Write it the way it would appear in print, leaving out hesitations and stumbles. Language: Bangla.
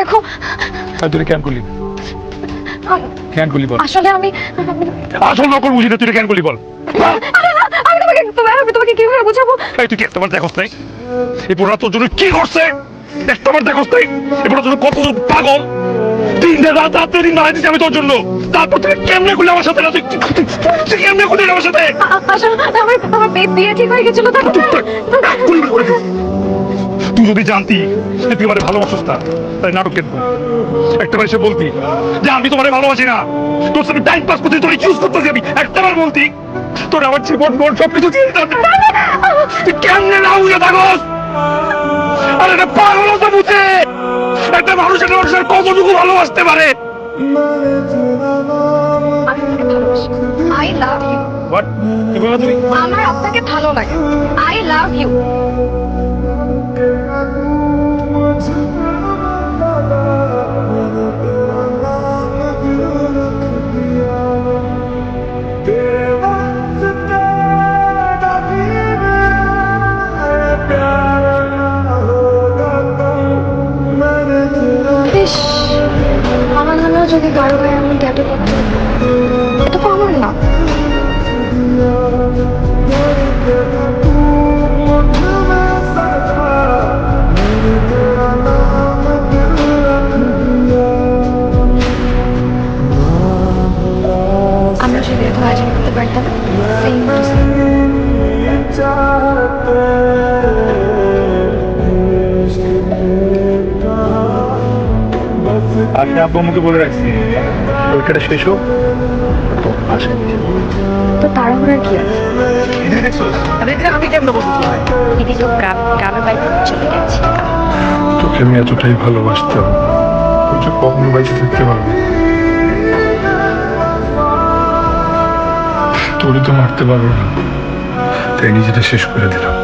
দেখো তুই কেন করলি কেন করলি বল আসলে আমি আসল নকল বুঝি না তুই কেন করলি বল আমি তোমাকে কিভাবে বোঝাবো এই তুই কি তোমার দেখোস নাই এই পোড়া তোর জন্য কি করছে দেখ তোমার দেখোস নাই এই পোড়া তোর কত পাগল 3 দিন রাত রাত দিন মারা দিচ্ছি আমি তোর জন্য তারপর তুই কেমনে করলি আমার সাথে তুই কেমনে করলি আমার সাথে আসলে আমার বিয়ে ঠিক হয়ে গেছিল তখন তুই যদি জানতি তুই আমার ভালোবাসিস না তাই নাটক কেন একটা বার এসে বলতি যে আমি তোমার ভালোবাসি না তোর সাথে টাইম পাস করতে তোর চুজ করতেছি আমি একটা বার বলতি তোর আমার জীবন মন সবকিছু দিয়ে দিতাম তুই কেমনে না উঠে থাকস আরে এটা পাগলতা বুঝে একটা মানুষের কতটুকু ভালোবাসতে পারে আই লাভ ইউ হোয়াট কি বললা তুমি আমার আপনাকে ভালো লাগে আই লাভ ইউ আমার নামেও যদি কারো গায়ে এমন ট্যাটু করতে এটা তো আমার না আমরা যদি এত আয়োজন করতে পারতাম সেম আজকে আব্বু আমাকে বলে রাখছি পরীক্ষাটা শেষ হোক তো আসে তো তাড়াহুড়ার কি আছে আমি কেমন বলছি দিদি যোগ গ্রামের বাড়িতে চলে গেছে তোকে আমি এতটাই ভালোবাসতাম তুই কখনো বাইরে থাকতে পারবি তোরে তো মারতে পারবো না তাই নিজেটা শেষ করে দিলাম